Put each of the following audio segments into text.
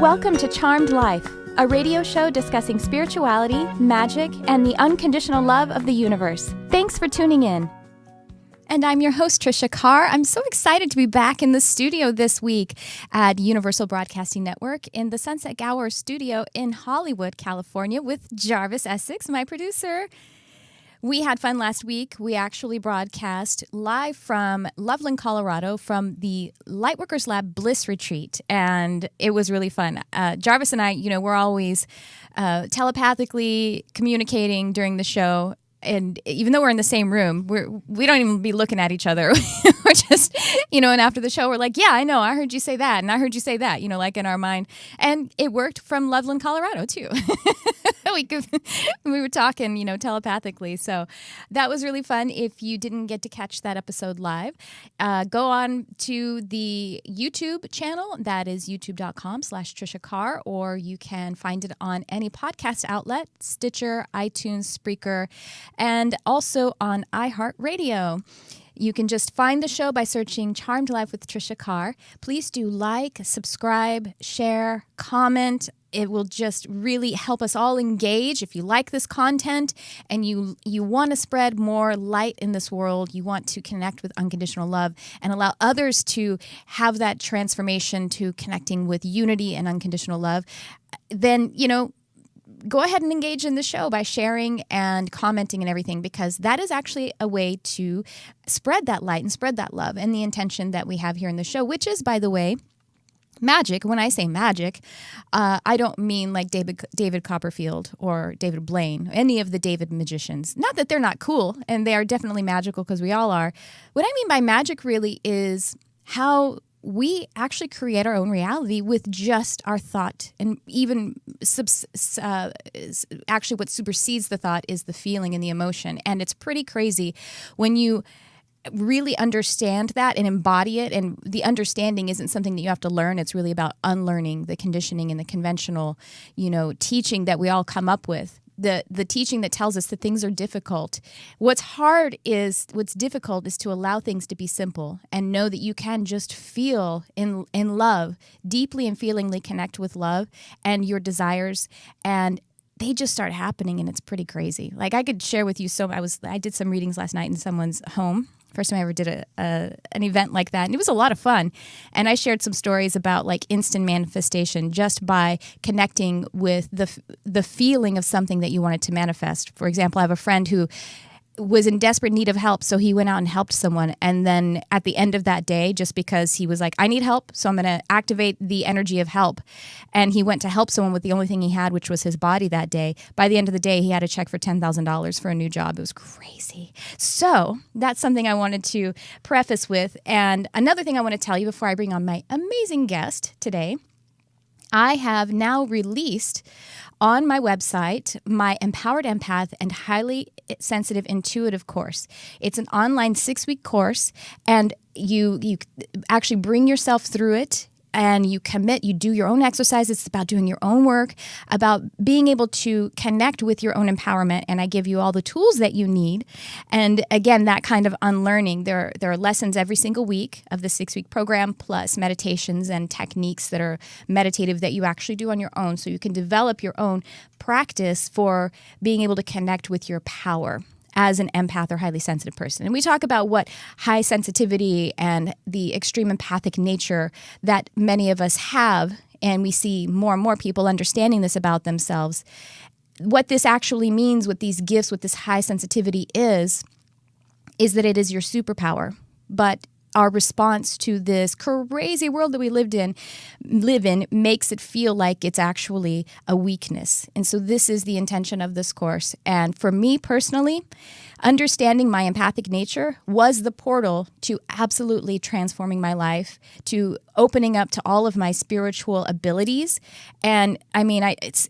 Welcome to Charmed Life, a radio show discussing spirituality, magic, and the unconditional love of the universe. Thanks for tuning in. And I'm your host, Tricia Carr. I'm so excited to be back in the studio this week at Universal Broadcasting Network in the Sunset Gower studio in Hollywood, California, with Jarvis Essex, my producer. We had fun last week. We actually broadcast live from Loveland, Colorado, from the Lightworkers Lab Bliss Retreat, and it was really fun. Jarvis and I, we're always telepathically communicating during the show. And even though we're in the same room, we don't even be looking at each other. We're just, and after the show, we're like, yeah, I know, I heard you say that, and I heard you say that, like in our mind. And it worked from Loveland, Colorado, too. We were talking, telepathically. So that was really fun. If you didn't get to catch that episode live, go on to the YouTube channel. That is youtube.com/Tricia Carr, or you can find it on any podcast outlet, Stitcher, iTunes, Spreaker, and also on iHeartRadio. You can just find the show by searching Charmed Life with Tricia Carr. Please do like, subscribe, share, comment. It will just really help us all engage. If you like this content and you want to spread more light in this world, you want to connect with unconditional love and allow others to have that transformation to connecting with unity and unconditional love, then, go ahead and engage in the show by sharing and commenting and everything, because that is actually a way to spread that light and spread that love and the intention that we have here in the show, which is, by the way, magic. When I say magic, I don't mean like David Copperfield or David Blaine, any of the David magicians. Not that they're not cool, and they are definitely magical because we all are. What I mean by magic really is how we actually create our own reality with just our thought. And even actually what supersedes the thought is the feeling and the emotion. And it's pretty crazy when you really understand that and embody it. And the understanding isn't something that you have to learn. It's really about unlearning the conditioning and the conventional, teaching that we all come up with. The teaching that tells us that things are difficult. What's difficult is to allow things to be simple and know that you can just feel in love, deeply and feelingly connect with love and your desires, and they just start happening, and it's pretty crazy. Like, I could share with you, I did some readings last night in someone's home. First time I ever did an event like that, and it was a lot of fun. And I shared some stories about like instant manifestation just by connecting with the feeling of something that you wanted to manifest. For example, I have a friend who was in desperate need of help, so he went out and helped someone. And then at the end of that day, just because he was like, I need help, so I'm going to activate the energy of help. And he went to help someone with the only thing he had, which was his body that day. By the end of the day, he had a check for $10,000 for a new job. It was crazy. So that's something I wanted to preface with. And another thing I want to tell you before I bring on my amazing guest today, I have now released on my website my Empowered Empath and Highly Sensitive Intuitive course. It's an online 6-week course, and you actually bring yourself through it. And you commit, you do your own exercises. It's about doing your own work, about being able to connect with your own empowerment. And I give you all the tools that you need. And again, that kind of unlearning. There are lessons every single week of the 6-week program, plus meditations and techniques that are meditative that you actually do on your own. So you can develop your own practice for being able to connect with your power as an empath or highly sensitive person. And we talk about what high sensitivity and the extreme empathic nature that many of us have, and we see more and more people understanding this about themselves. What this actually means with these gifts, with this high sensitivity is that it is your superpower. But our response to this crazy world that we live in makes it feel like it's actually a weakness. And so this is the intention of this course. And for me personally, understanding my empathic nature was the portal to absolutely transforming my life, to opening up to all of my spiritual abilities. And I mean, it's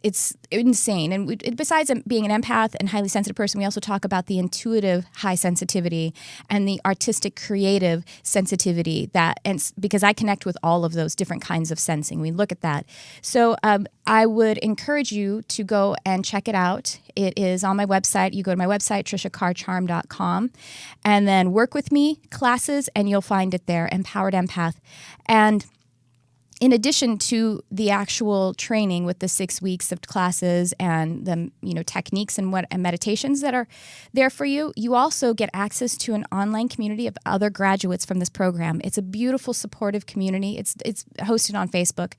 insane. And besides being an empath and highly sensitive person, we also talk about the intuitive high sensitivity and the artistic creative sensitivity, because I connect with all of those different kinds of sensing. We look at that. So I would encourage you to go and check it out. It is on my website. You go to my website, triciacarcharm.com, and then work with me classes, and you'll find it there, Empowered Empath. And in addition to the actual training with the 6 weeks of classes and the techniques and meditations that are there for you, you also get access to an online community of other graduates from this program. It's a beautiful, supportive community. It's hosted on Facebook,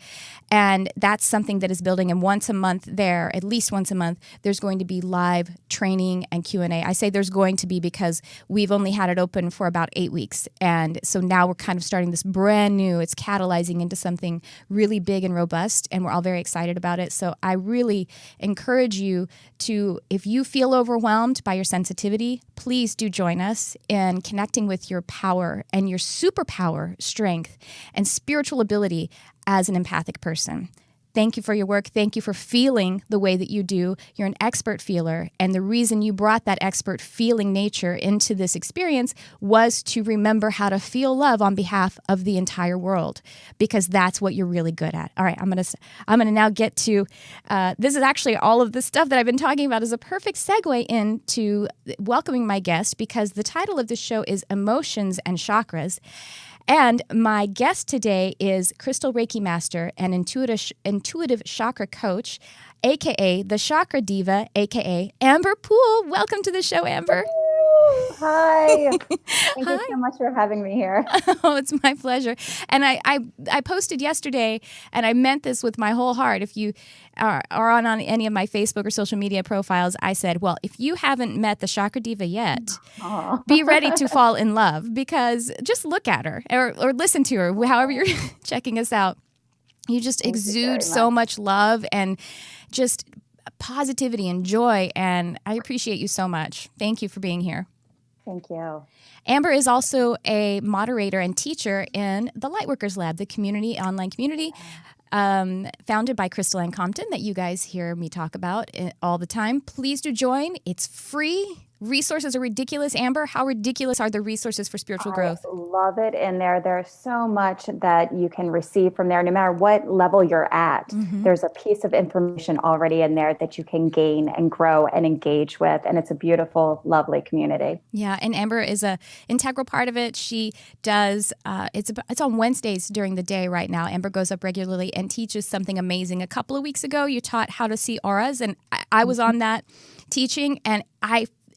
and that's something that is building. And once a month there, at least once a month, there's going to be live training and Q&A. I say there's going to be because we've only had it open for about 8 weeks, and so now we're kind of starting this brand new. It's catalyzing into something really big and robust, and we're all very excited about it. So I really encourage you to, if you feel overwhelmed by your sensitivity, please do join us in connecting with your power and your superpower strength and spiritual ability as an empathic person. Thank you for your work. Thank you for feeling the way that you do. You're an expert feeler. And the reason you brought that expert feeling nature into this experience was to remember how to feel love on behalf of the entire world, because that's what you're really good at. All right, I'm gonna now get to, this is actually all of the stuff that I've been talking about is a perfect segue into welcoming my guest, because the title of this show is Emotions and Chakras. And my guest today is Crystal Reiki Master and intuitive chakra coach, a.k.a. the Chakra Diva, a.k.a. Amber Poole. Welcome to the show, Amber. Hi. Thank you so much for having me here. Oh, it's my pleasure. And I posted yesterday, and I meant this with my whole heart. If you are on any of my Facebook or social media profiles, I said, well, if you haven't met the Chakra Diva yet, be ready to fall in love, because just look at her or listen to her, however you're checking us out. You just exude so much love and just positivity and joy, and I appreciate you so much. Thank you for being here. Thank you. Amber is also a moderator and teacher in the Lightworkers Lab, the online community founded by Crystal and Compton that you guys hear me talk about all the time. Please do join. It's free. Resources are ridiculous. Amber, how ridiculous are the resources for spiritual growth? I love it in there. There's so much that you can receive from there, no matter what level you're at. Mm-hmm. There's a piece of information already in there that you can gain and grow and engage with. And it's a beautiful, lovely community. Yeah, and Amber is an integral part of it. She does, it's on Wednesdays during the day right now. Amber goes up regularly and teaches something amazing. A couple of weeks ago, you taught how to see auras, and I was on that teaching, and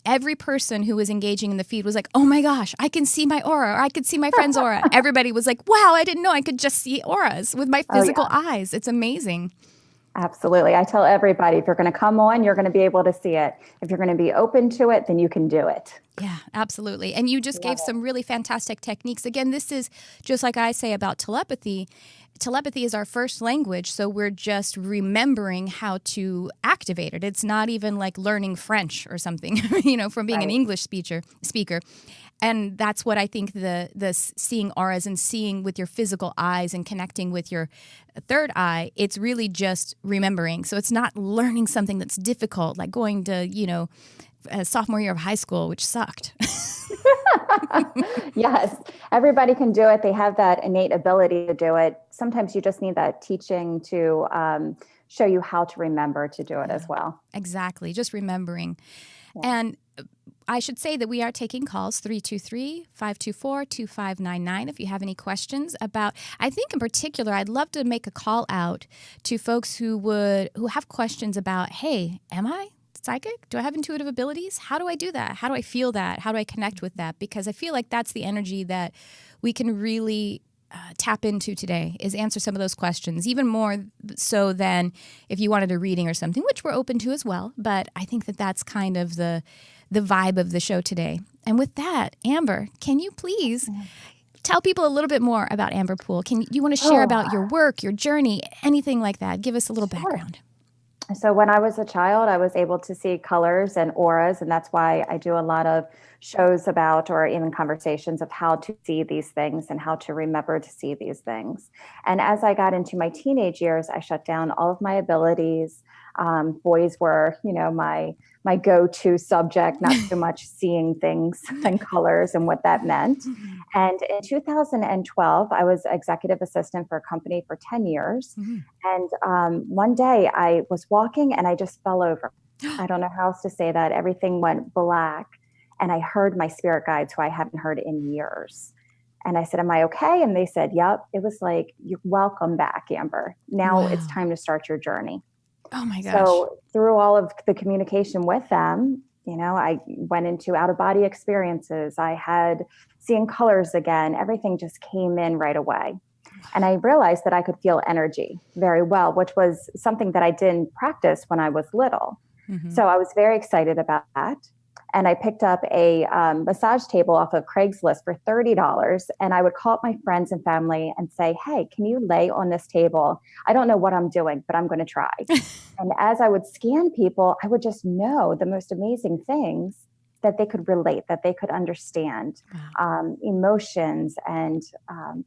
every person who was engaging in the feed was like, oh my gosh, I can see my aura, or I could see my friend's aura. Everybody was like, wow, I didn't know I could just see auras with my physical eyes. It's amazing. Absolutely. I tell everybody, if you're going to come on, you're going to be able to see it. If you're going to be open to it, then you can do it. Yeah, absolutely. And you just gave some really fantastic techniques. Again, this is just like I say about telepathy. Telepathy is our first language, so we're just remembering how to activate it. It's not even like learning French or something, from being an English speaker. And that's what I think the seeing auras and seeing with your physical eyes and connecting with your third eye, it's really just remembering. So it's not learning something that's difficult, like going to, sophomore year of high school, which sucked. Yes, everybody can do it. They have that innate ability to do it. Sometimes you just need that teaching to show you how to remember to do it as well. Exactly, just remembering. Yeah. And I should say that we are taking calls, 323-524-2599. If you have any questions about, I think in particular, I'd love to make a call out to folks who have questions about, hey, am I psychic? Do I have intuitive abilities? How do I do that? How do I feel that? How do I connect with that? Because I feel like that's the energy that we can really tap into today, is answer some of those questions, even more so than if you wanted a reading or something, which we're open to as well. But I think that that's kind of the vibe of the show today. And with that, Amber, can you please tell people a little bit more about Amber Poole? You want to share about your work, your journey, anything like that? Give us a little background. So when I was a child, I was able to see colors and auras, and that's why I do a lot of shows about, or even conversations of how to see these things and how to remember to see these things. And as I got into my teenage years, I shut down all of my abilities. Boys were, my go-to subject, not so much seeing things and colors and what that meant. Mm-hmm. And in 2012, I was executive assistant for a company for 10 years. Mm-hmm. And one day I was walking and I just fell over. I don't know how else to say that. Everything went black. And I heard my spirit guides, who I haven't heard in years. And I said, am I okay? And they said, yep. It was like, you're welcome back, Amber. Now it's time to start your journey. Oh my gosh. So through all of the communication with them, I went into out-of-body experiences. I had seeing colors again. Everything just came in right away. And I realized that I could feel energy very well, which was something that I didn't practice when I was little. Mm-hmm. So I was very excited about that. And I picked up a massage table off of Craigslist for $30. And I would call up my friends and family and say, hey, can you lay on this table? I don't know what I'm doing, but I'm going to try. And as I would scan people, I would just know the most amazing things that they could relate, that they could understand. Wow. Emotions and,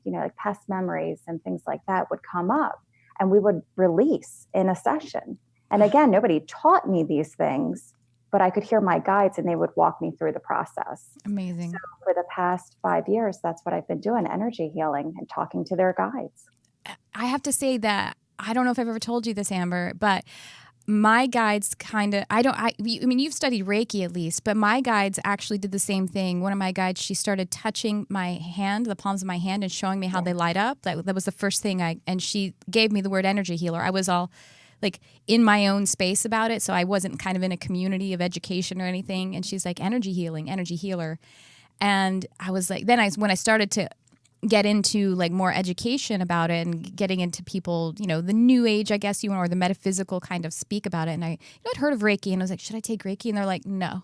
like past memories and things like that would come up and we would release in a session. And again, nobody taught me these things, but I could hear my guides and they would walk me through the process. Amazing. So for the past 5 years, that's what I've been doing, energy healing and talking to their guides. I have to say that, I don't know if I've ever told you this, Amber, but my guides you've studied Reiki at least, but my guides actually did the same thing. One of my guides, she started touching my hand, the palms of my hand, and showing me how they light up. That was the first thing and she gave me the word energy healer. I was all like in my own space about it. So I wasn't kind of in a community of education or anything. And she's like, energy healing, energy healer. And I was like, when I started to get into like more education about it and getting into people, the new age, I guess, or the metaphysical kind of speak about it. And I'd heard of Reiki and I was like, should I take Reiki? And they're like, no,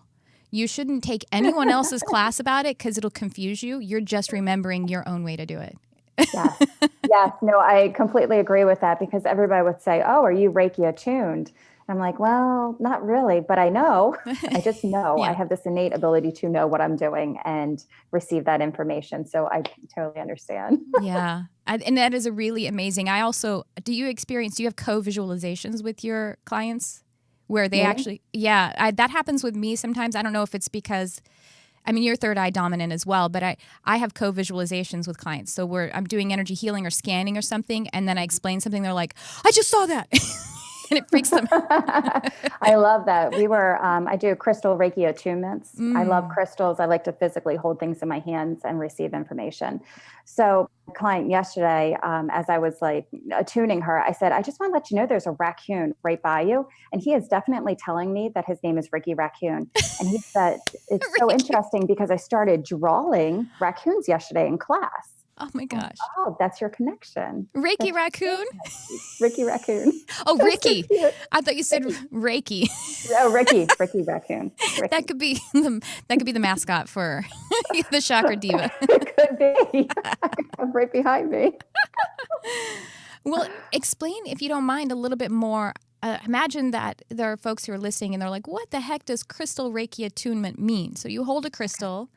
you shouldn't take anyone else's class about it because it'll confuse you. You're just remembering your own way to do it. Yes. No, I completely agree with that because everybody would say, oh, are you Reiki attuned? I'm like, well, not really, but I know. I just know. I have this innate ability to know what I'm doing and receive that information. So I totally understand. Yeah. And that is a really amazing. I also, do you have co-visualizations with your clients where they actually, that happens with me sometimes. I don't know if it's because, you're third eye dominant as well, but I have co-visualizations with clients. So I'm doing energy healing or scanning or something, and then I explain something. They're like, I just saw that. And it freaks them. I love that. I do crystal Reiki attunements. I love crystals. I like to physically hold things in my hands and receive information. So a client yesterday, as I was like attuning her, I said, I just want to let you know there's a raccoon right by you. And he is definitely telling me that his name is Ricky Raccoon. And he said, it's so interesting because I started drawing raccoons yesterday in class. Oh my gosh. Oh, that's your connection. Reiki Raccoon? Ricky Raccoon. Oh, Ricky. So I thought you said Reiki. Oh, Ricky Raccoon. Ricky. That could be the mascot for the Chakra Diva. It could be. I'm right behind me. Well, explain, if you don't mind, a little bit more. Imagine that there are folks who are listening and they're like, what the heck does crystal Reiki attunement mean? So you hold a crystal.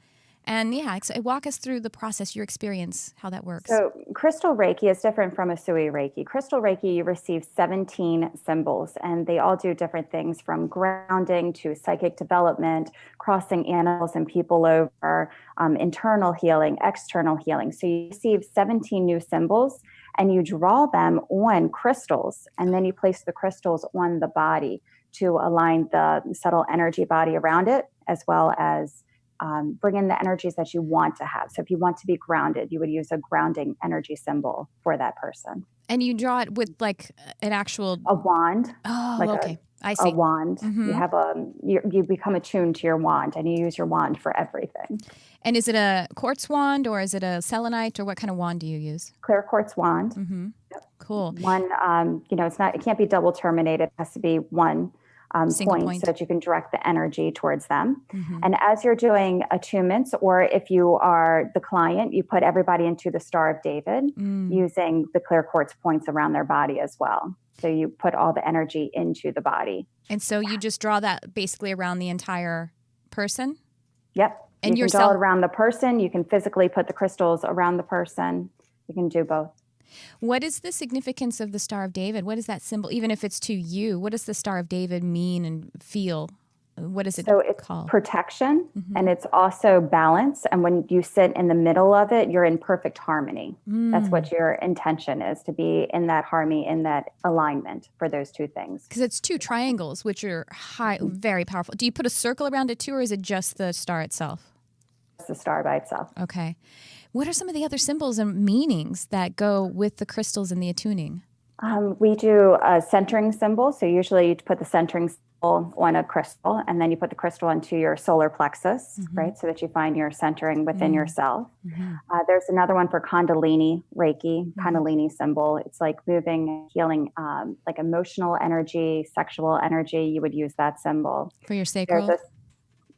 And walk us through the process, your experience, how that works. So crystal Reiki is different from a Sui Reiki. Crystal Reiki, you receive 17 symbols, and they all do different things from grounding to psychic development, crossing animals and people over, internal healing, external healing. So you receive 17 new symbols, and you draw them on crystals, and then you place the crystals on the body to align the subtle energy body around it, as well as bring in the energies that you want to have. So if you want to be grounded, you would use a grounding energy symbol for that person. And you draw it with like an actual... A wand. Oh, like okay. I see. A wand. Mm-hmm. You have you become attuned to your wand and you use your wand for everything. And is it a quartz wand or is it a selenite or what kind of wand do you use? Clear quartz wand. Mm-hmm. Yep. Cool. One, it can't be double terminated. It has to be one point so that you can direct the energy towards them. Mm-hmm. And as you're doing attunements, or if you are the client, you put everybody into the Star of David using the clear quartz points around their body as well. So you put all the energy into the body. And so you just draw that basically around the entire person? Yep. And you can draw it around the person. You can physically put the crystals around the person. You can do both. What is the significance of the Star of David? What is that symbol? Even if it's to you, what does the Star of David mean and feel? What is it called? So it's protection, and it's also balance. And when you sit in the middle of it, you're in perfect harmony. That's what your intention is, to be in that harmony, in that alignment for those two things. Because it's two triangles, which are very powerful. Do you put a circle around it too, or is it just the star itself? the star by itself. Okay. What are some of the other symbols and meanings that go with the crystals and the attuning? We do a centering symbol. So usually you put the centering symbol on a crystal, and then you put the crystal into your solar plexus, right? So that you find your centering within yourself. There's another one for Kundalini, Reiki, Kundalini symbol. It's like moving, healing, like emotional energy, sexual energy. You would use that symbol. For your sacral?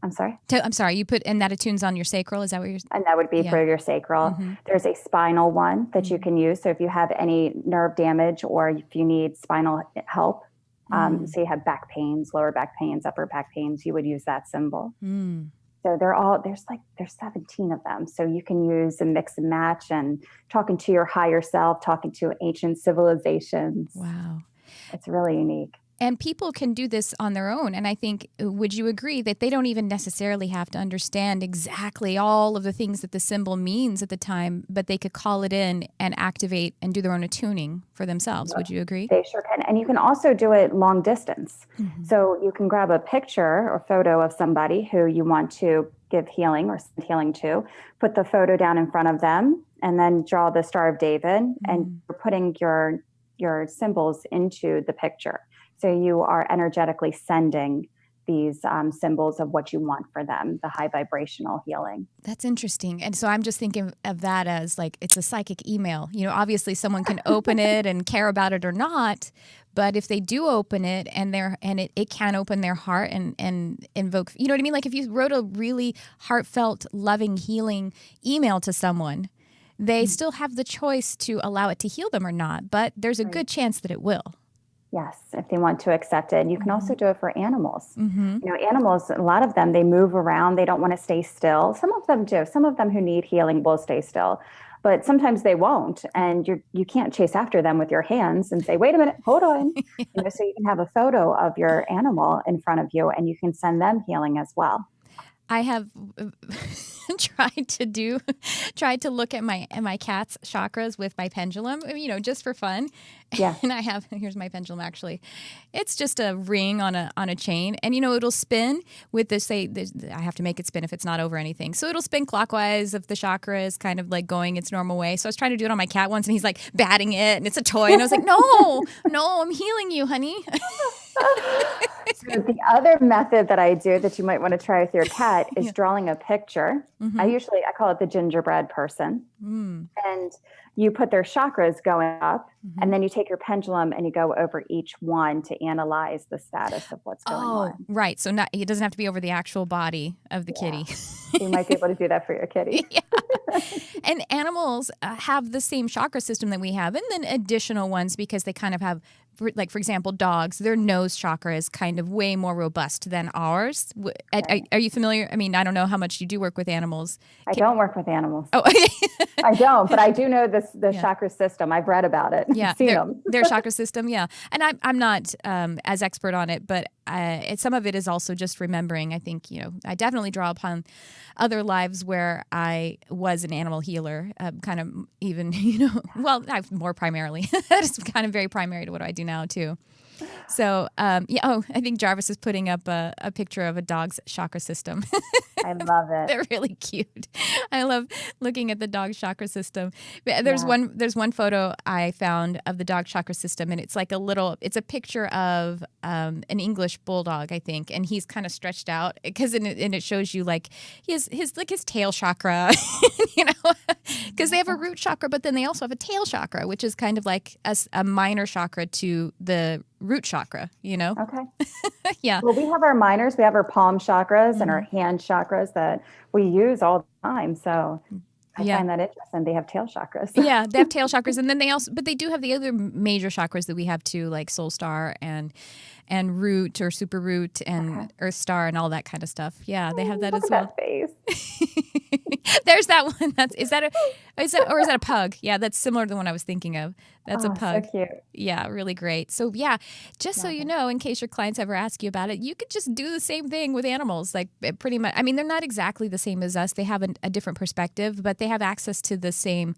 I'm sorry? I'm sorry, you put, and that attunes on your sacral, is that what you're saying? And that would be for your sacral. There's a spinal one that you can use. So if you have any nerve damage or if you need spinal help, so you have back pains, lower back pains, upper back pains, you would use that symbol. So there's 17 of them. So you can use a mix and match and talking to your higher self, talking to ancient civilizations. Wow. It's really unique. And people can do this on their own. And I think, would you agree that they don't even necessarily have to understand exactly all of the things that the symbol means at the time, but they could call it in and activate and do their own attuning for themselves? Would you agree? They sure can. And you can also do it long distance. So you can grab a picture or photo of somebody who you want to give healing or send healing to, put the photo down in front of them, and then draw the Star of David, and you're putting your symbols into the picture. So you are energetically sending these symbols of what you want for them, the high vibrational healing. That's interesting. And so I'm just thinking of that as like, it's a psychic email. You know, obviously someone can open it and care about it or not, but if they do open it and it can open their heart and invoke, you know what I mean? Like if you wrote a really heartfelt, loving, healing email to someone, they still have the choice to allow it to heal them or not, but there's a good chance that it will. Yes, if they want to accept it. And you can also do it for animals. You know, animals, a lot of them, they move around. They don't want to stay still. Some of them do. Some of them who need healing will stay still. But sometimes they won't. And you can't chase after them with your hands and say, wait a minute, hold on. You know, so you can have a photo of your animal in front of you and you can send them healing as well. I have tried to look at my cat's chakras with my pendulum, you know, just for fun. Yeah. And here's my pendulum actually. It's just a ring on a chain, and you know it'll spin with this. I have to make it spin if it's not over anything. So it'll spin clockwise if the chakra is kind of like going its normal way. So I was trying to do it on my cat once, and he's like batting it, and it's a toy, and I was like, no, I'm healing you, honey. So the other method that I do that you might want to try with your cat is drawing a picture. I call it the gingerbread person. And you put their chakras going up, and then you take your pendulum and you go over each one to analyze the status of what's going on. Right. So it doesn't have to be over the actual body of the kitty. You might be able to do that for your kitty. And animals have the same chakra system that we have, and then additional ones because they kind of have, like, for example, dogs, their nose chakra is kind of way more robust than ours. Are you familiar? I mean, I don't know how much you do work with animals. I don't work with animals. Oh, I don't, but I do know the chakra system. I've read about it. Yeah, seen them. Their chakra system, yeah. And I'm not as expert on it, but some of it is also just remembering. I think, you know, I definitely draw upon other lives where I was an animal healer, kind of even, you know, well, more primarily. That is kind of very primary to what I do now, too. So, I think Jarvis is putting up a picture of a dog's chakra system. I love it. They're really cute. I love looking at the dog's chakra system. There's one photo I found of the dog chakra system, and it's like it's a picture of an English bulldog, I think, and he's kind of stretched out because it shows you like his tail chakra, you know, because they have a root chakra, but then they also have a tail chakra, which is kind of like a minor chakra to the root chakra, you know? Okay. Yeah. Well, we have our minors, we have our palm chakras and our hand chakras that we use all the time. So I find that interesting. They have tail chakras. Yeah, they have tail chakras. And then but they do have the other major chakras that we have too, like soul star and root or super root and earth star and all that kind of stuff. Yeah, they have that as well. That face. There's that one. Is that a pug? Yeah, that's similar to the one I was thinking of. That's a pug. So cute. Yeah, really great. So yeah, just so you know, in case your clients ever ask you about it, you could just do the same thing with animals. Like pretty much. I mean, they're not exactly the same as us. They have a different perspective, but they have access to the same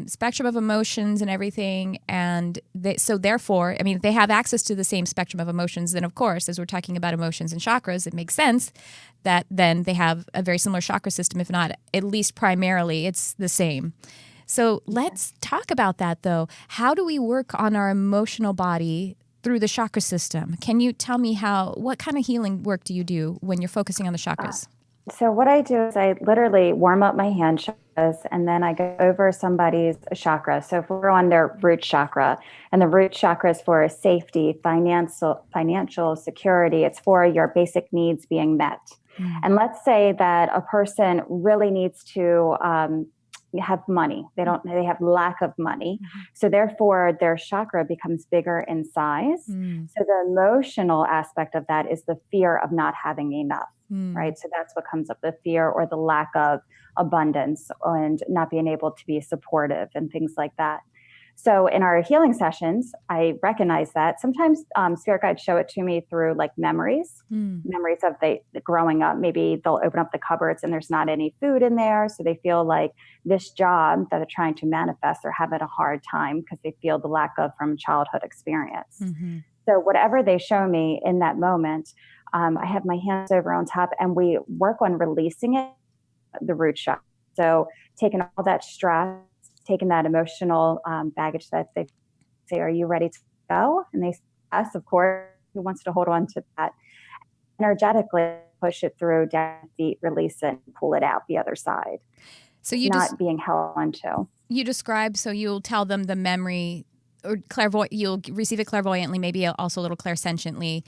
spectrum of emotions and everything. And so therefore, I mean, if they have access to the same spectrum of emotions, then of course, as we're talking about emotions and chakras, it makes sense that then they have a very similar chakra system, if not at least primarily, it's the same. So let's talk about that, though. How do we work on our emotional body through the chakra system? Can you tell me what kind of healing work do you do when you're focusing on the chakras? So what I do is I literally warm up my hand chakras, and then I go over somebody's chakra. So if we're on their root chakra, and the root chakra is for safety, financial security, it's for your basic needs being met. And let's say that a person really needs to have money. They have lack of money. So therefore their chakra becomes bigger in size. So the emotional aspect of that is the fear of not having enough, right? So that's what comes up, the fear or the lack of abundance and not being able to be supportive and things like that. So in our healing sessions, I recognize that sometimes spirit guides show it to me through like memories of the growing up. Maybe they'll open up the cupboards and there's not any food in there. So they feel like this job that they're trying to manifest, they're having a hard time because they feel the lack of from childhood experience. So whatever they show me in that moment, I have my hands over on top and we work on releasing it, the root chakra. So taking all that stress, taking that emotional baggage that they say, are you ready to go? And they say, yes, of course. Who wants to hold on to that? Energetically push it through, down the feet, release it, and pull it out the other side. So not being held onto. You describe, so you'll tell them the memory, or you'll receive it clairvoyantly, maybe also a little clairsentiently,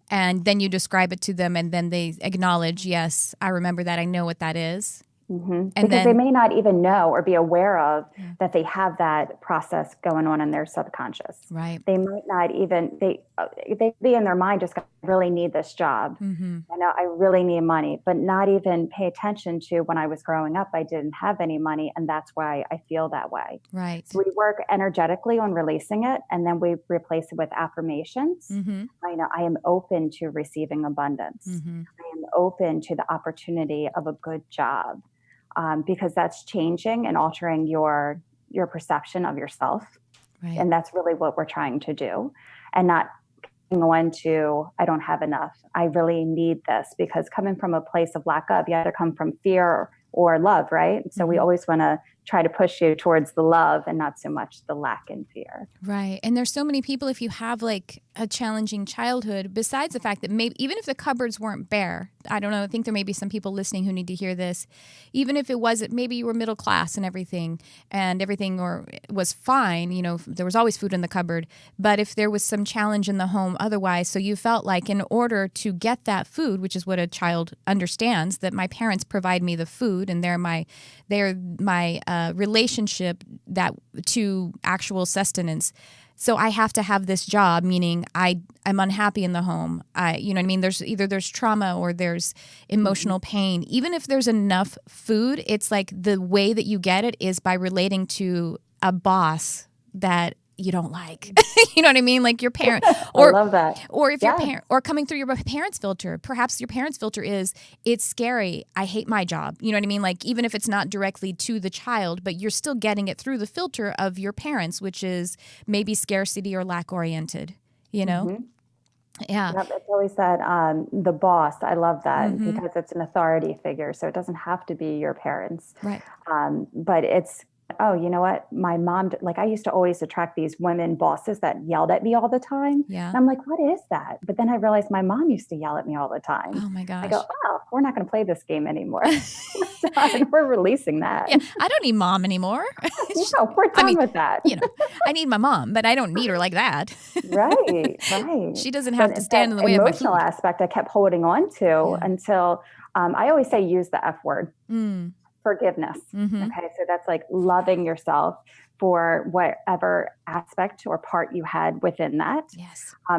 and then you describe it to them, and then they acknowledge, yes, I remember that, I know what that is. And because they may not even know or be aware of that they have that process going on in their subconscious. Right. They might not even, they be in their mind just I really need this job. I know I really need money, but not even pay attention to when I was growing up, I didn't have any money and that's why I feel that way. Right. So we work energetically on releasing it and then we replace it with affirmations. I know I am open to receiving abundance. I am open to the opportunity of a good job. Because that's changing and altering your perception of yourself. Right. And that's really what we're trying to do. And not going to, I don't have enough. I really need this, because coming from a place of lack of, you either come from fear or love, right? So we always want to try to push you towards the love and not so much the lack and fear. Right. And there's so many people, if you have like a challenging childhood, besides the fact that maybe even if the cupboards weren't bare, I don't know, I think there may be some people listening who need to hear this, even if it wasn't, maybe you were middle class and everything was fine, you know, there was always food in the cupboard, but if there was some challenge in the home otherwise, so you felt like in order to get that food, which is what a child understands, that my parents provide me the food and they're my relationship that to actual sustenance. So I have to have this job, meaning I'm unhappy in the home. You know what I mean? There's trauma or there's emotional pain. Even if there's enough food, it's like the way that you get it is by relating to a boss that you don't like. You know what I mean? Like your parent, or I love that. Or if your parent, or coming through your parents' filter, perhaps your parents' filter is, it's scary, I hate my job. You know what I mean? Like even if it's not directly to the child, but you're still getting it through the filter of your parents, which is maybe scarcity or lack oriented, you know? Yeah. Yep, it's always that the boss. I love that because it's an authority figure. So it doesn't have to be your parents. Right. But it's, oh, you know what? My mom, like I used to always attract these women bosses that yelled at me all the time. Yeah. And I'm like, what is that? But then I realized my mom used to yell at me all the time. Oh my gosh. I go, oh, we're not going to play this game anymore. And we're releasing that. Yeah. I don't need mom anymore. No, we're done with that. You know, I need my mom, but I don't need her like that. Right. She doesn't have to stand in the way of my food. Emotional aspect I kept holding on to until I always say use the F word. Forgiveness. Okay. So that's like loving yourself for whatever aspect or part you had within that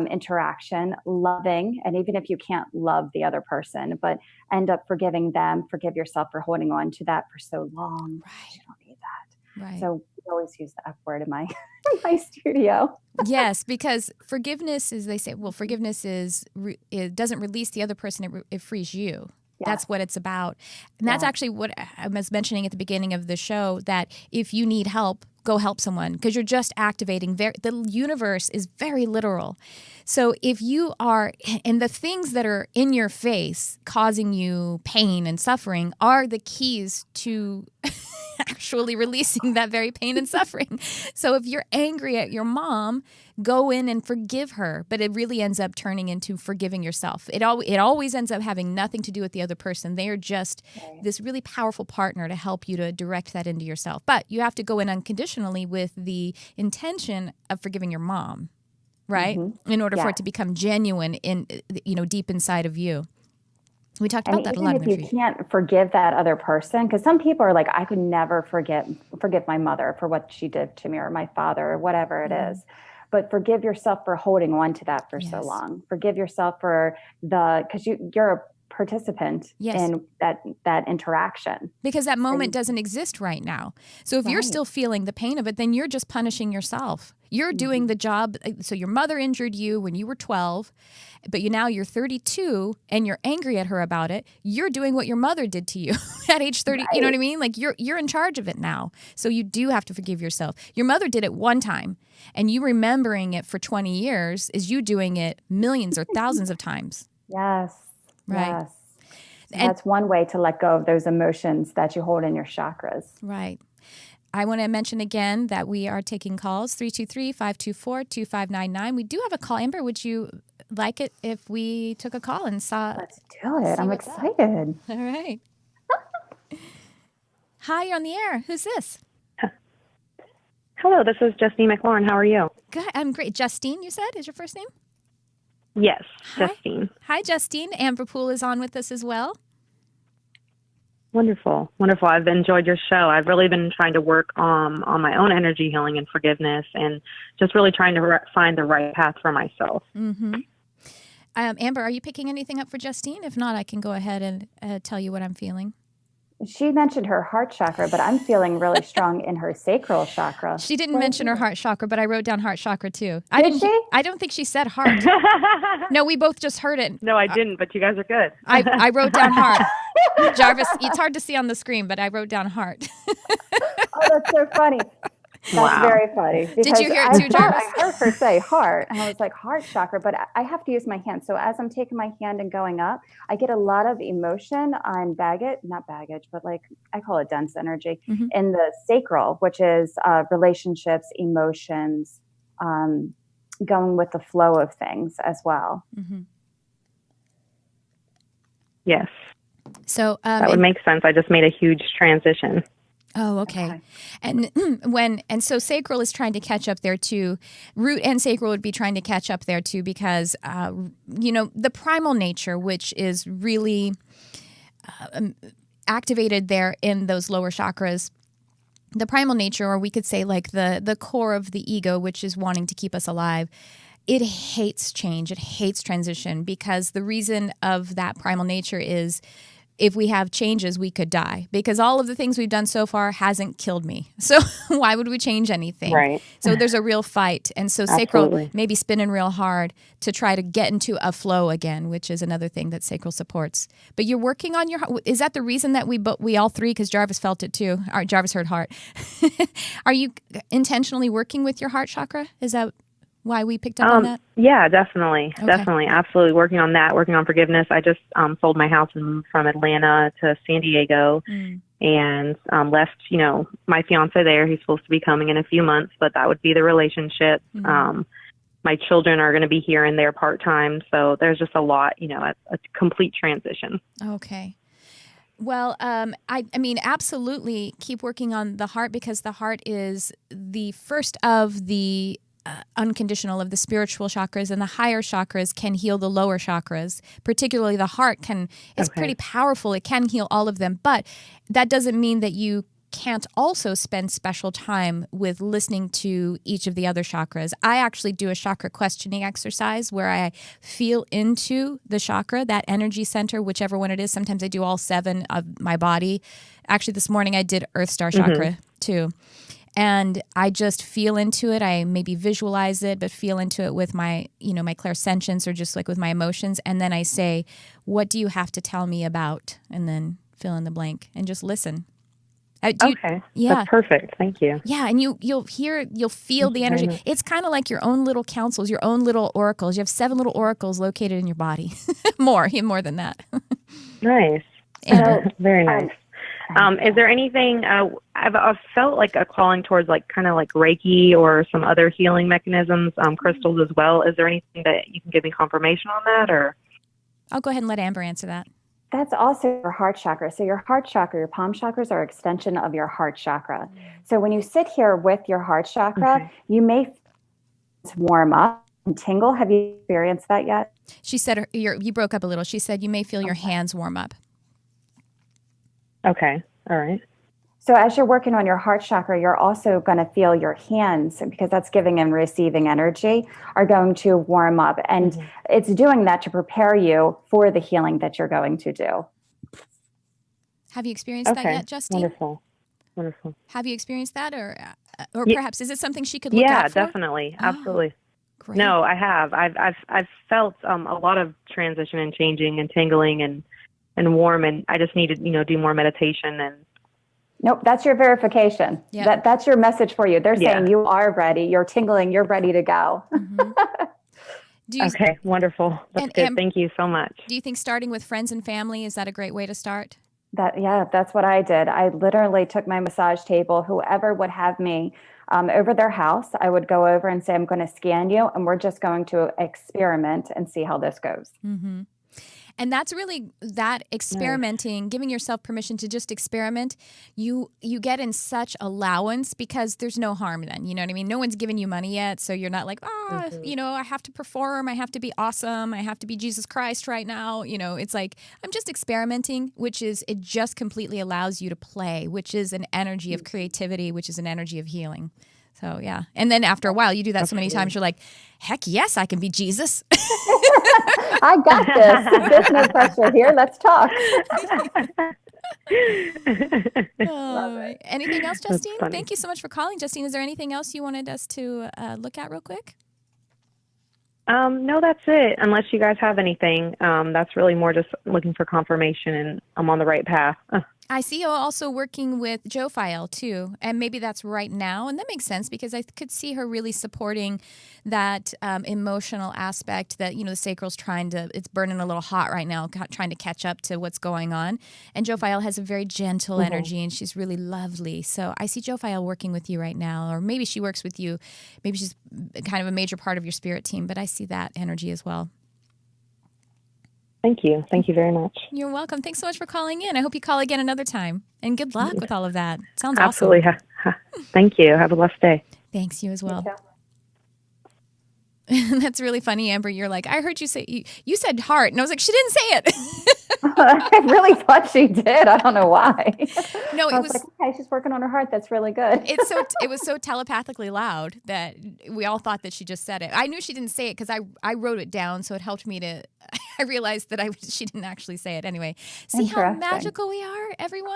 interaction, loving. And even if you can't love the other person, but end up forgiving them, forgive yourself for holding on to that for so long. Right. You don't need that. Right. So we always use the F word in my studio. Yes, because forgiveness is, they say, well, forgiveness is, it doesn't release the other person, it frees you. That's what it's about. And that's actually what I was mentioning at the beginning of the show, that if you need help, go help someone, because you're just activating. The universe is very literal. So if you are, and the things that are in your face causing you pain and suffering are the keys to actually releasing that very pain and suffering. So if you're angry at your mom, go in and forgive her, but it really ends up turning into forgiving yourself. It always ends up having nothing to do with the other person. They are just this really powerful partner to help you to direct that into yourself. But you have to go in unconditionally with the intention of forgiving your mom, right? In order for it to become genuine in, deep inside of you. We talked about that a lot. Even if you can't forgive that other person, because some people are like, I could never forgive my mother for what she did to me, or my father, or whatever it is. But forgive yourself for holding on to that for so long. Forgive yourself for because you're a participant in that interaction. Because that moment doesn't exist right now. So if you're still feeling the pain of it, then you're just punishing yourself. You're doing the job. So your mother injured you when you were 12, but now you're 32 and you're angry at her about it. You're doing what your mother did to you at age 30. You know what I mean? Like you're in charge of it now. So you do have to forgive yourself. Your mother did it one time, and you remembering it for 20 years is you doing it millions or thousands of times. Yes. Right. Yes. And that's one way to let go of those emotions that you hold in your chakras. Right. I want to mention again that we are taking calls, 323-524-2599. We do have a call. Amber, would you like it if we took a call and saw? Let's do it. I'm excited. All right. Hi, you're on the air. Who's this? Hello, this is Justine McLaurin. How are you? Good. I'm great. Justine, you said, is your first name? Yes, Hi. Justine. Hi, Justine. Amber Poole is on with us as well. Wonderful. Wonderful. I've enjoyed your show. I've really been trying to work on my own energy healing and forgiveness, and just really trying to find the right path for myself. Mm-hmm. Amber, are you picking anything up for Justine? If not, I can go ahead and tell you what I'm feeling. She mentioned her heart chakra, but I'm feeling really strong in her sacral chakra. She didn't mention her heart chakra, but I wrote down heart chakra too. Did she? I don't think she said heart. No, we both just heard it. No, I didn't, but you guys are good. I wrote down heart. Jarvis, it's hard to see on the screen, but I wrote down heart. Oh, that's so funny. That's very funny. Did you hear it too, Jarvis? I heard her say heart, and I was like, heart chakra, but I have to use my hand. So as I'm taking my hand and going up, I get a lot of emotion on not baggage, but like I call it dense energy in the sacral, which is relationships, emotions, going with the flow of things as well. Mm-hmm. Yes. So that would make sense. I just made a huge transition. Oh, okay. And so sacral is trying to catch up there too. Root and sacral would be trying to catch up there too, because the primal nature, which is really activated there in those lower chakras. The primal nature, or we could say like the core of the ego, which is wanting to keep us alive. It hates change. It hates transition, because the reason of that primal nature is, if we have changes, we could die, because all of the things we've done so far hasn't killed me. So why would we change anything? Right. So there's a real fight. And so sacral maybe spinning real hard to try to get into a flow again, which is another thing that sacral supports. But you're working on is that the reason that we all three, because Jarvis felt it too. Jarvis heard heart. Are you intentionally working with your heart chakra? Is that why we picked up on that? Yeah, definitely. Okay. Definitely. Absolutely. Working on that, working on forgiveness. I just sold my house and moved from Atlanta to San Diego and left, my fiance there. He's supposed to be coming in a few months, but that would be the relationship. My children are going to be here and there part-time. So there's just a lot, a complete transition. Okay. Well, I mean, absolutely keep working on the heart, because the heart is the first of the unconditional of the spiritual chakras, and the higher chakras can heal the lower chakras. Particularly the heart is pretty powerful. It can heal all of them, but that doesn't mean that you can't also spend special time with listening to each of the other chakras. I actually do a chakra questioning exercise where I feel into the chakra, that energy center, whichever one it is. Sometimes I do all 7 of my body. Actually, this morning I did Earth Star chakra too. And I just feel into it. I maybe visualize it, but feel into it with my, my clairsentience or just like with my emotions. And then I say, what do you have to tell me about? And then fill in the blank and just listen. Okay. Yeah. That's perfect. Thank you. Yeah. And you'll feel the energy. It's kind of like your own little councils, your own little oracles. You have 7 little oracles located in your body. more than that. Nice. Very nice. Is there anything, I've felt like a calling towards like kind of like Reiki or some other healing mechanisms, crystals as well. Is there anything that you can give me confirmation on that, or? I'll go ahead and let Amber answer that. That's also your heart chakra. So your heart chakra, your palm chakras are extension of your heart chakra. So when you sit here with your heart chakra, you may warm up and tingle. Have you experienced that yet? She said you broke up a little. She said you may feel your hands warm up. Okay. All right. So as you're working on your heart chakra, you're also going to feel your hands, because that's giving and receiving energy, are going to warm up. And it's doing that to prepare you for the healing that you're going to do. Have you experienced that yet, Justine? Wonderful. Have you experienced that, or perhaps is it something she could look out for? Yeah, definitely. Absolutely. Great. No, I have. I've felt a lot of transition and changing and tingling and warm, and I just need to do more meditation. And nope, that's your verification. Yeah. That's your message for you. They're saying you are ready. You're tingling. You're ready to go. Okay, wonderful. That's good. Thank you so much. Do you think starting with friends and family, is that a great way to start? That's what I did. I literally took my massage table, whoever would have me over their house, I would go over and say, I'm going to scan you, and we're just going to experiment and see how this goes. Mm-hmm. And that's really that experimenting, giving yourself permission to just experiment. You get in such allowance because there's no harm then. You know what I mean? No one's given you money yet. So you're not like, I have to perform. I have to be awesome. I have to be Jesus Christ right now. It's like, I'm just experimenting, it just completely allows you to play, which is an energy of creativity, which is an energy of healing. So, yeah. And then after a while, you do that so many times, you're like, heck yes, I can be Jesus. I got this. There's no pressure here. Let's talk. Anything else, Justine? Thank you so much for calling. Justine, is there anything else you wanted us to look at real quick? No, that's it. Unless you guys have anything. That's really more just looking for confirmation, and I'm on the right path. I see you also working with Jophiel too, and maybe that's right now, and that makes sense because I could see her really supporting that emotional aspect that, the sacral's it's burning a little hot right now, trying to catch up to what's going on. And Jophiel has a very gentle energy, and she's really lovely. So I see Jophiel working with you right now, or maybe she works with you. Maybe she's kind of a major part of your spirit team, but I see that energy as well. Thank you. Thank you very much. You're welcome. Thanks so much for calling in. I hope you call again another time. And good luck with all of that. Sounds Absolutely. awesome. Thank you. Have a blessed day. Thanks, you as well. That's really funny, Amber. You're like, I heard you say, you said heart. And I was like, she didn't say it. I really thought she did. I don't know why. No, it was like, okay, she's working on her heart. That's really good. It was so telepathically loud that we all thought that she just said it. I knew she didn't say it because I wrote it down, so it helped me to. I realized that she didn't actually say it anyway. See how magical we are, everyone.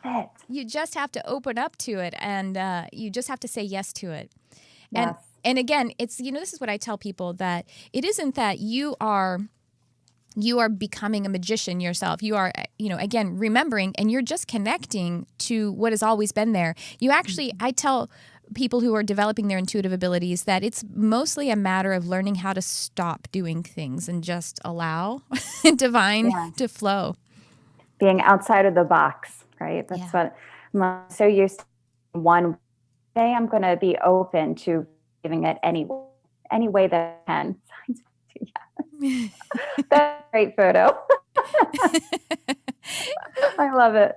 I love it. You just have to open up to it, and you just have to say yes to it. Yes. And again, it's this is what I tell people, that it isn't that you are becoming a magician yourself. You are, again, remembering, and you're just connecting to what has always been there. You actually, I tell people who are developing their intuitive abilities that it's mostly a matter of learning how to stop doing things and just allow divine to flow. Being outside of the box, right? That's what I'm so used to. One day I'm going to be open to giving it any way that I can. That's a great photo. I love it.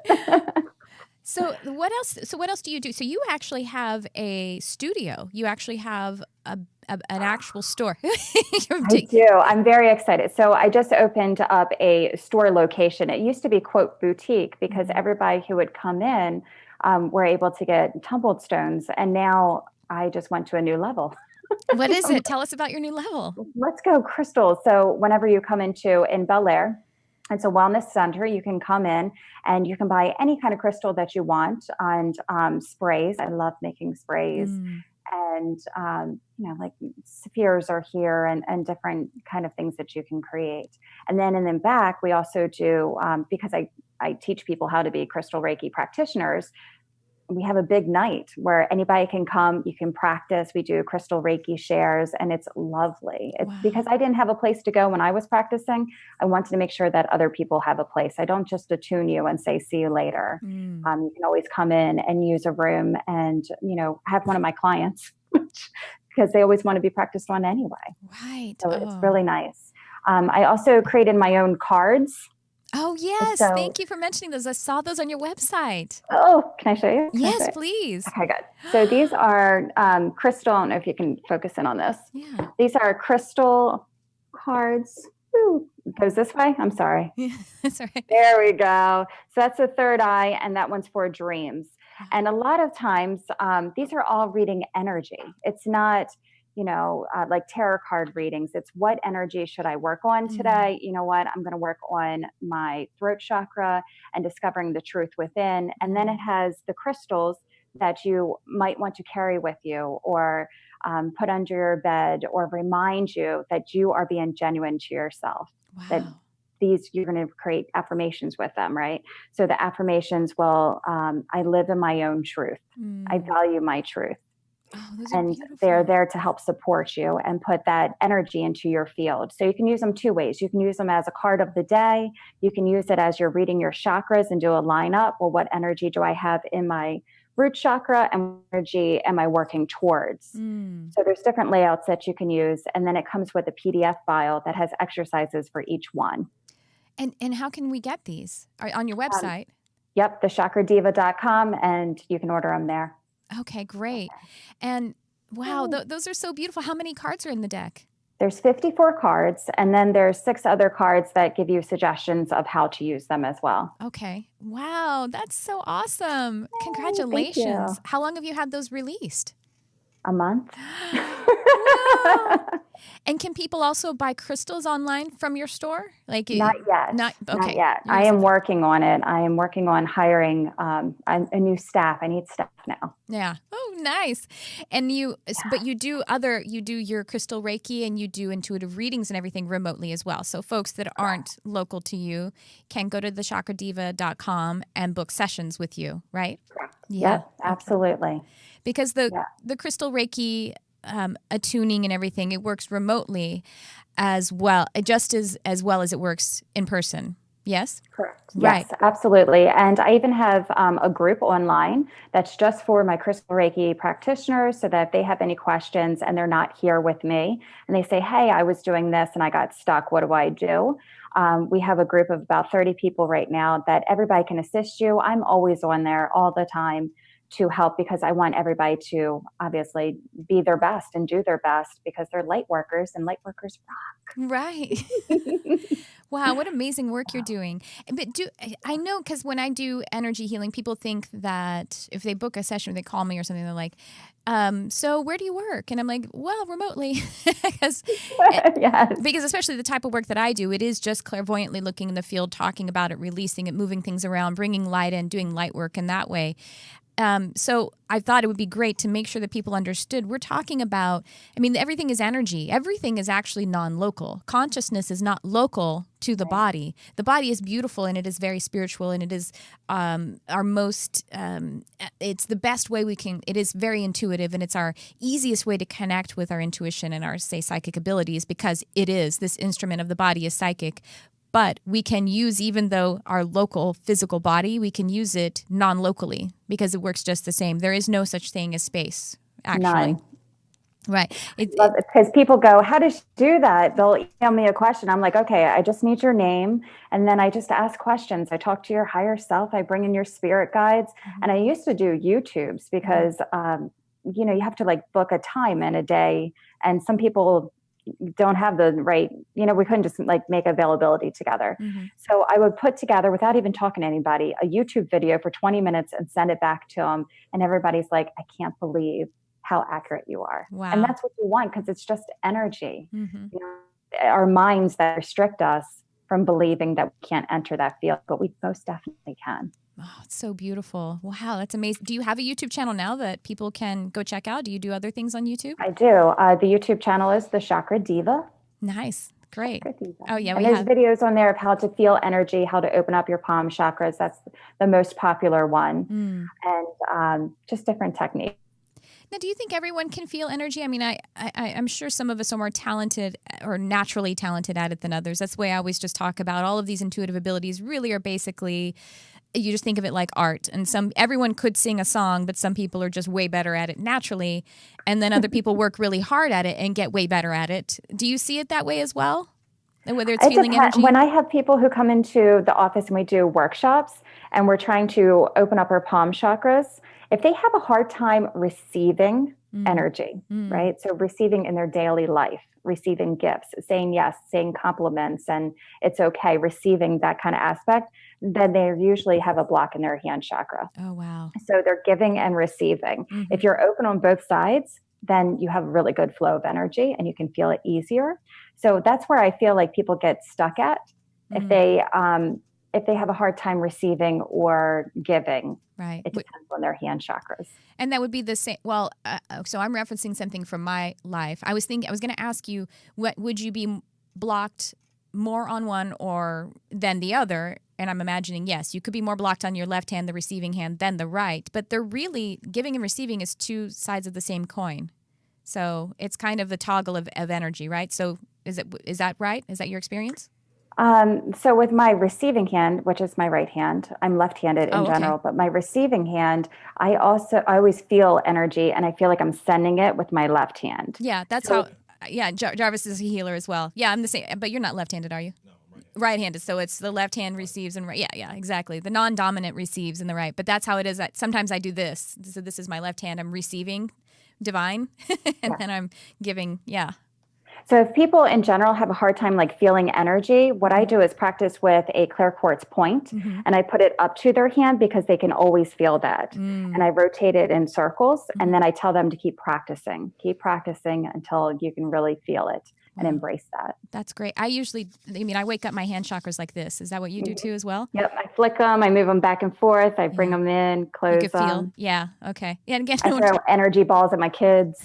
So what else do you do? So you actually have a studio. You actually have an actual store. I do. I'm very excited. So I just opened up a store location. It used to be, quote, boutique, because everybody who would come in were able to get tumbled stones. And now I just went to a new level. What is it? Tell us about your new level. Let's go crystals. So whenever you come in Bel Air, It's a wellness center. You can come in and you can buy any kind of crystal that you want, and sprays. I love making sprays. And, like spheres are here, and different kind of things that you can create. And then back, we also do, because I teach people how to be crystal Reiki practitioners, we have a big night where anybody can come, you can practice. We do crystal Reiki shares, and it's lovely. It's because I didn't have a place to go when I was practicing. I wanted to make sure that other people have a place. I don't just attune you and say, see you later. You can always come in and use a room and, have one of my clients, because they always want to be practiced on anyway. Right. So it's really nice. I also created my own cards. Oh, yes. Thank you for mentioning those. I saw those on your website. Oh, can I show you? Yes, please. Okay, good. So these are crystal. I don't know if you can focus in on this. Yeah. These are crystal cards. Ooh, it goes this way. I'm sorry. Yeah, that's right. There we go. So that's the third eye, and that one's for dreams. And a lot of times, these are all reading energy. It's not, like tarot card readings. It's what energy should I work on today? You know what? I'm going to work on my throat chakra and discovering the truth within. And then it has the crystals that you might want to carry with you, or put under your bed, or remind you that you are being genuine to yourself. Wow. That you're going to create affirmations with them, right? So the affirmations will, I live in my own truth. I value my truth. Oh, those are and beautiful. they're there to help support you and put that energy into your field. So you can use them two ways. You can use them as a card of the day. You can use it as you're reading your chakras and do a lineup. Well, what energy do I have in my root chakra, and what energy am I working towards? So there's different layouts that you can use. And then it comes with a PDF file that has exercises for each one. And how can we get these? On your website? Yep, thechakradeva.com, and you can order them there. Okay, great. And wow, those are so beautiful. How many cards are in the deck? There's 54 cards, and then there's 6 other cards that give you suggestions of how to use them as well. Okay. Wow, that's so awesome. Yay, congratulations. thank you. How long have you had those released? A month. Wow. And can people also buy crystals online from your store? Not yet. Not yet. I am working on it. I am working on hiring a new staff. I need staff now. Yeah. Oh, nice. And but you do your crystal Reiki, and you do intuitive readings and everything remotely as well. So folks that aren't local to you can go to thechakradeva.com and book sessions with you, right? Correct. Yeah. Yep, absolutely. Because the crystal Reiki attuning and everything, it works remotely as well, just as well as it works in person. Yes? Correct. Right. Yes, absolutely. And I even have a group online that's just for my crystal Reiki practitioners, so that if they have any questions and they're not here with me and they say, hey, I was doing this and I got stuck, what do I do? We have a group of about 30 people right now that everybody can assist you. I'm always on there all the time to help, because I want everybody to obviously be their best and do their best, because they're light workers, and light workers rock. Right. Wow, what amazing work you're doing. But I know, because when I do energy healing, people think that if they book a session or they call me or something, they're like, so where do you work? And I'm like, well, remotely. Because especially the type of work that I do, it is just clairvoyantly looking in the field, talking about it, releasing it, moving things around, bringing light in, doing light work in that way. So I thought it would be great to make sure that people understood we're talking about, everything is energy. Everything is actually non-local. Consciousness is not local to the body. The body is beautiful, and it is very spiritual, and it is our most, it's the best way we can, it is very intuitive, and it's our easiest way to connect with our intuition and our, say, psychic abilities, because it is, this instrument of the body is psychic. But we can use, even though our local physical body, we can use it non-locally, because it works just the same. There is no such thing as space, actually. None. Right. Because people go, how does she do that? They'll email me a question. I'm like, okay, I just need your name. And then I just ask questions. I talk to your higher self. I bring in your spirit guides. And I used to do YouTubes, because, you have to book a time in a day. And some people don't have the right, we couldn't just make availability together. So I would put together, without even talking to anybody, a YouTube video for 20 minutes and send it back to them. And everybody's like, I can't believe how accurate you are. Wow. And that's what you want, because it's just energy. Our minds that restrict us from believing that we can't enter that field, but we most definitely can. Oh, it's so beautiful. Wow, that's amazing. Do you have a YouTube channel now that people can go check out? Do you do other things on YouTube? I do. The YouTube channel is the Chakra Diva. Nice. Great. Chakra Diva. Oh, yeah. And there's videos on there of how to feel energy, how to open up your palm chakras. That's the most popular one. And just different techniques. Now, do you think everyone can feel energy? I mean, I'm sure some of us are more talented or naturally talented at it than others. That's the way I always just talk about all of these intuitive abilities really are basically, you just think of it like art. And everyone could sing a song, but some people are just way better at it naturally. And then other people work really hard at it and get way better at it. Do you see it that way as well? Whether it's feeling energy? When I have people who come into the office and we do workshops and we're trying to open up our palm chakras, if they have a hard time receiving energy, right? So receiving in their daily life, receiving gifts, saying yes, saying compliments, and it's okay, receiving that kind of aspect, then they usually have a block in their hand chakra. Oh, wow. So they're giving and receiving. If you're open on both sides, then you have a really good flow of energy and you can feel it easier. So that's where I feel like people get stuck at if they have a hard time receiving or giving. Right. It depends on their hand chakras. And that would be the same. Well, so I'm referencing something from my life. I was going to ask you, what would you be blocked more on one or than the other? And I'm imagining, yes, you could be more blocked on your left hand, the receiving hand, than the right. But they're really, giving and receiving is two sides of the same coin. So it's kind of the toggle of energy, right? So is that right? Is that your experience? So with my receiving hand, which is my right hand, I'm left-handed in general, but my receiving hand, I always feel energy and I feel like I'm sending it with my left hand. Yeah, that's how, Jarvis is a healer as well. Yeah, I'm the same, but you're not left-handed, are you? No, I'm right-handed. So it's the left hand receives and right. Yeah, exactly. The non-dominant receives in the right, but that's how it is. Sometimes I do this. So this is my left hand. I'm receiving divine and then I'm giving, So if people in general have a hard time like feeling energy, what I do is practice with a clear quartz point and I put it up to their hand because they can always feel that. And I rotate it in circles and then I tell them to keep practicing until you can really feel it and embrace that. That's great. I wake up my hand chakras like this. Is that what you do too as well? Yep. I flick them. I move them back and forth. I bring them in, close you can them. Feel. Yeah. Okay. Yeah. And again, I throw energy balls at my kids.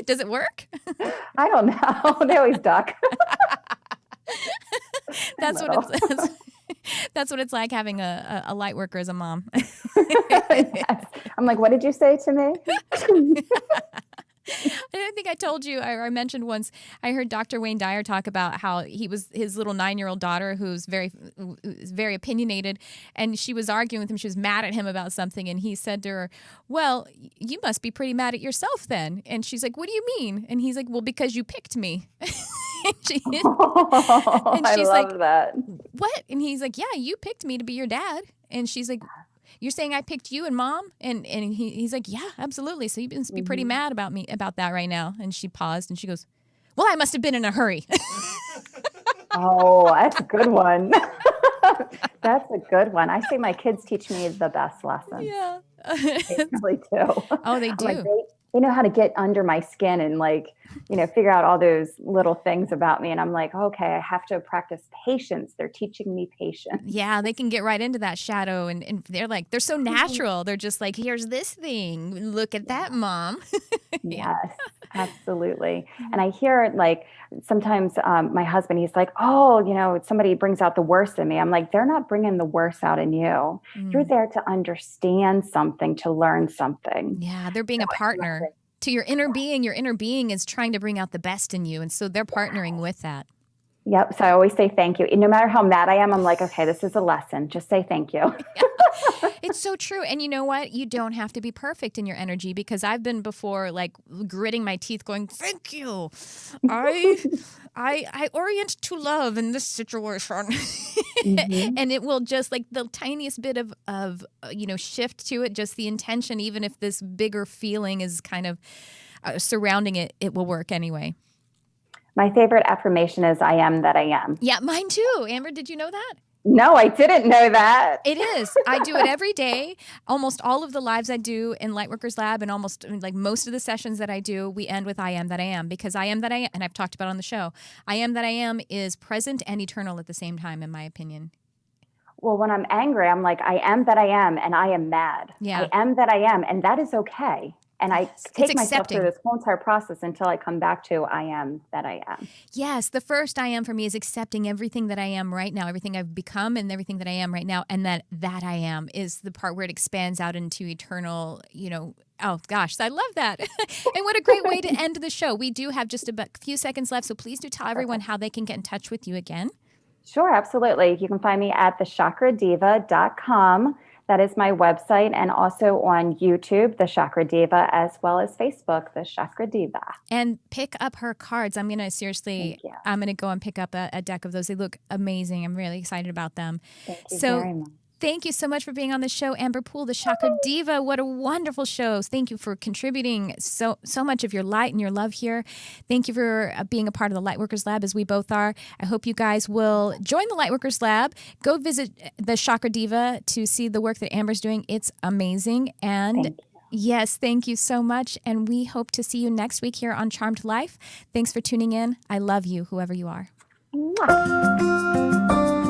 Does it work? I don't know. They always duck. That's what it's like having a light worker as a mom. Yes. I'm like, what did you say to me? I think I told you, I mentioned once, I heard Dr. Wayne Dyer talk about how his little 9-year-old daughter who's very opinionated, and she was arguing with him. She was mad at him about something, and he said to her, well, you must be pretty mad at yourself then. And she's like, what do you mean? And he's like, well, because you picked me. And she's I love that. What? And he's like, yeah, you picked me to be your dad. And she's like, you're saying I picked you and mom? And he's like, yeah, absolutely. So you must be pretty mad about me about that right now. And she paused and she goes, well, I must have been in a hurry. Oh, that's a good one. That's a good one. I say my kids teach me the best lessons. Yeah. They really do. Oh, they do. Like they know how to get under my skin and figure out all those little things about me. And I'm like, okay, I have to practice patience. They're teaching me patience. Yeah, they can get right into that shadow and they're so natural. They're just like, here's this thing. Look at that, Mom. Yes, absolutely. And I hear sometimes my husband, he's like, oh, somebody brings out the worst in me. I'm like, they're not bringing the worst out in you. You're there to understand something, to learn something. Yeah, they're being a partner to your inner being. Your inner being is trying to bring out the best in you. And so they're partnering with that. Yep. So I always say thank you. And no matter how mad I am, I'm like, okay, this is a lesson. Just say thank you. It's so true. And you know what? You don't have to be perfect in your energy, because I've been before gritting my teeth going, thank you. I orient to love in this situation. And it will just the tiniest bit of shift to it, just the intention, even if this bigger feeling is kind of surrounding it, it will work anyway. My favorite affirmation is I am that I am. Yeah, mine too. Amber, did you know that? No, I didn't know that. It is. I do it every day. Almost all of the lives I do in Lightworkers Lab, and almost like most of the sessions that I do, we end with I am that I am, because I am that I am, and I've talked about it on the show. I am that I am is present and eternal at the same time, in my opinion. Well, when I'm angry, I'm like, I am that I am, and I am mad. Yeah. I am that I am, and that is okay. And I take myself accepting. through this whole entire process until I come back to I am that I am. Yes, the first I am for me is accepting everything that I am right now, everything I've become and everything that I am right now. And that I am is the part where it expands out into eternal, oh gosh, I love that. And what a great way to end the show. We do have just a few seconds left, so please do tell everyone how they can get in touch with you again. Sure, absolutely. You can find me at thechakradeva.com. That is my website, and also on YouTube, The Chakra Diva, as well as Facebook, The Chakra Diva. And pick up her cards. I'm going to I'm going to go and pick up a deck of those. They look amazing. I'm really excited about them. Thank you very much. Thank you so much for being on the show, Amber Poole, the Chakra Diva. What a wonderful show. Thank you for contributing so much of your light and your love here. Thank you for being a part of the Lightworkers Lab, as we both are. I hope you guys will join the Lightworkers Lab. Go visit the Chakra Diva to see the work that Amber's doing. It's amazing. And yes, thank you so much. And we hope to see you next week here on Charmed Life. Thanks for tuning in. I love you, whoever you are. Mwah.